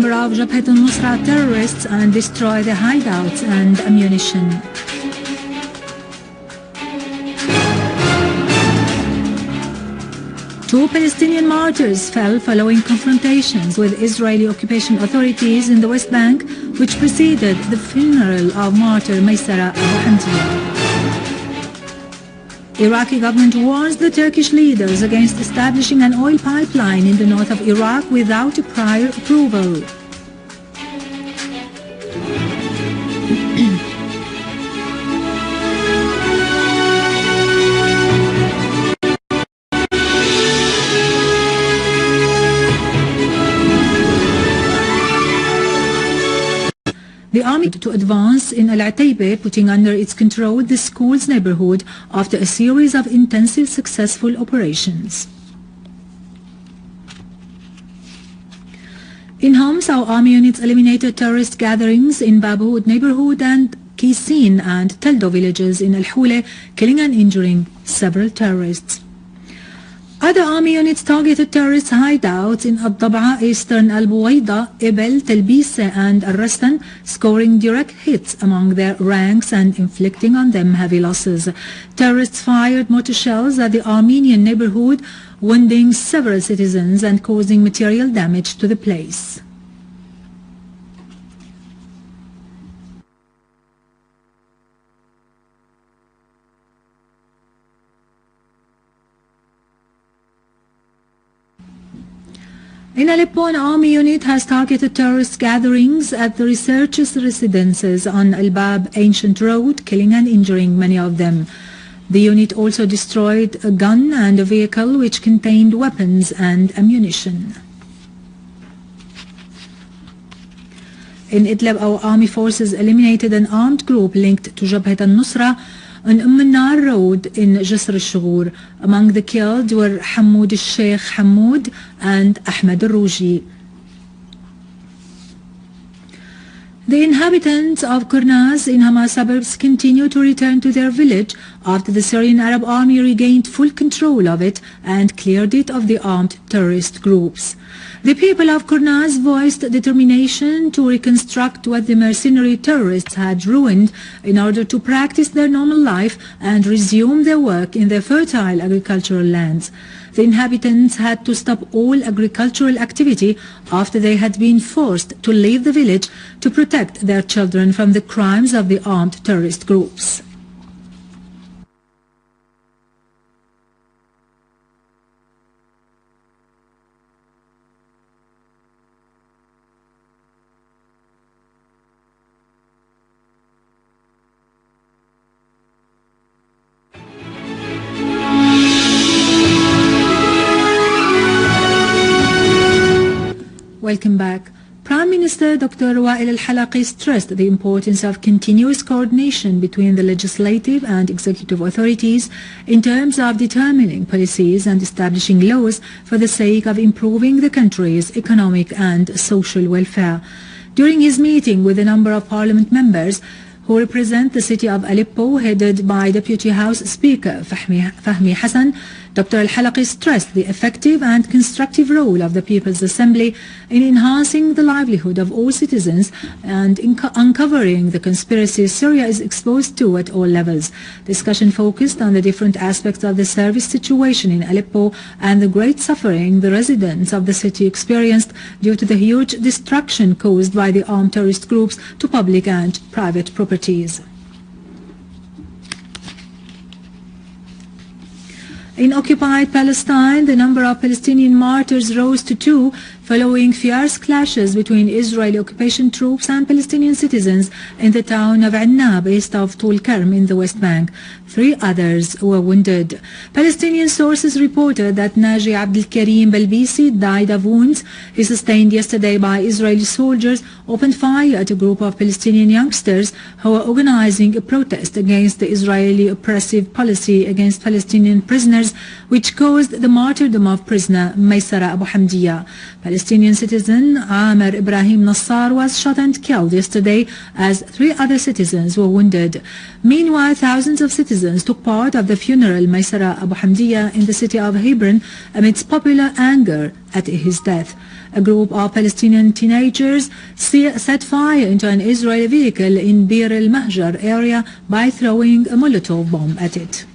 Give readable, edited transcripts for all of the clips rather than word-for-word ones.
number of Jabhat al-Nusra terrorists and destroy their hideouts and ammunition. Two Palestinian martyrs fell following confrontations with Israeli occupation authorities in the West Bank, which preceded the funeral of martyr Maysara Abu Hamdiya. Iraqi government warns the Turkish leaders against establishing an oil pipeline in the north of Iraq without prior approval. The army to advance in Al-Atayba, putting under its control the school's neighborhood after a series of intensive successful operations. In Homs, our army units eliminated terrorist gatherings in Baboud neighborhood and Kisin and Teldo villages in Al-Hule, killing and injuring several terrorists. Other army units targeted terrorist hideouts in Al-Dab'a, Eastern Al-Buwaida, Ebel, Telbisa and Al-Rastan, scoring direct hits among their ranks and inflicting on them heavy losses. Terrorists fired mortar shells at the Armenian neighborhood, wounding several citizens and causing material damage to the place. In Aleppo, an army unit has targeted terrorist gatherings at the researchers' residences on Al-Bab Ancient Road, killing and injuring many of them. The unit also destroyed a gun and a vehicle which contained weapons and ammunition. In Idlib, our army forces eliminated an armed group linked to Jabhat al-Nusra on Nar Road in Jisr al-Shughur. Among the killed were Hamoud al-Sheikh Hamoud and Ahmed al-Ruji. The inhabitants of Kernaz in Hama suburbs continue to return to their village after the Syrian Arab army regained full control of it and cleared it of the armed terrorist groups. The people of Kernaz voiced determination to reconstruct what the mercenary terrorists had ruined in order to practice their normal life and resume their work in their fertile agricultural lands. The inhabitants had to stop all agricultural activity after they had been forced to leave the village to protect their children from the crimes of the armed terrorist groups. Welcome back. Prime Minister Dr. Wael al-Halaqi stressed the importance of continuous coordination between the legislative and executive authorities in terms of determining policies and establishing laws for the sake of improving the country's economic and social welfare. During his meeting with a number of parliament members who represent the city of Aleppo, headed by Deputy House Speaker Fahmi Hassan, Dr. al-Halaqi stressed the effective and constructive role of the People's Assembly in enhancing the livelihood of all citizens and in uncovering the conspiracies Syria is exposed to at all levels. Discussion focused on the different aspects of the service situation in Aleppo and the great suffering the residents of the city experienced due to the huge destruction caused by the armed terrorist groups to public and private properties. In occupied Palestine, the number of Palestinian martyrs rose to 2 following fierce clashes between Israeli occupation troops and Palestinian citizens in the town of Annab, east of Tul Karm in the West Bank. 3 others were wounded. Palestinian sources reported that Naji Abdel Karim Balbisi died of wounds he sustained yesterday by Israeli soldiers opened fire at a group of Palestinian youngsters who were organizing a protest against the Israeli oppressive policy against Palestinian prisoners, which caused the martyrdom of prisoner Maysara Abu Hamdiya. Palestinian citizen Amr Ibrahim Nassar was shot and killed yesterday as 3 other citizens were wounded. Meanwhile, thousands of citizens took part of the funeral Maysara Abu Hamdiya in the city of Hebron amidst popular anger at his death. A group of Palestinian teenagers set fire into an Israeli vehicle in Bir al-Mahjar area by throwing a Molotov bomb at it.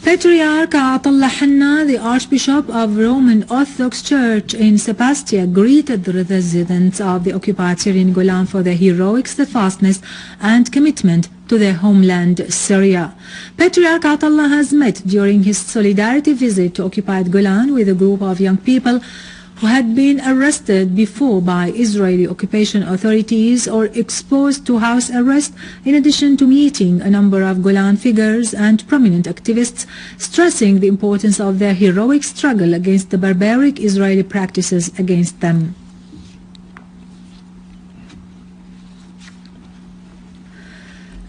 Patriarch Hanna, the Archbishop of Roman Orthodox Church in Sebastia, greeted the residents of the occupied Syrian Golan for their heroic steadfastness and commitment to their homeland, Syria. Patriarch Atallah has met during his solidarity visit to occupied Golan with a group of young people who had been arrested before by Israeli occupation authorities or exposed to house arrest, in addition to meeting a number of Golan figures and prominent activists, stressing the importance of their heroic struggle against the barbaric Israeli practices against them.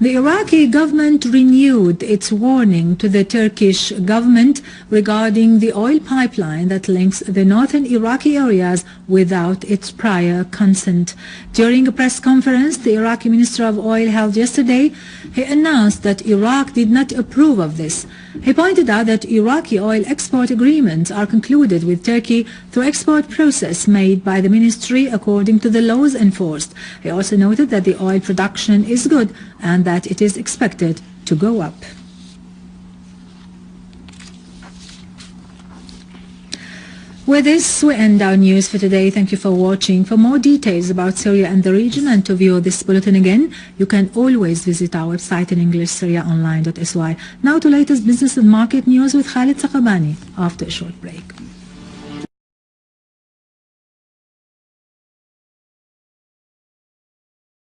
The Iraqi government renewed its warning to the Turkish government regarding the oil pipeline that links the northern Iraqi areas without its prior consent. During a press conference the Iraqi Minister of Oil held yesterday, he announced that Iraq did not approve of this. He pointed out that Iraqi oil export agreements are concluded with Turkey through export process made by the ministry according to the laws enforced. He also noted that the oil production is good and that it is expected to go up. With this, we end our news for today. Thank you for watching. For more details about Syria and the region and to view this bulletin again, you can always visit our website in English, syriaonline.sy. Now to latest business and market news with Khalid Saqabani after a short break.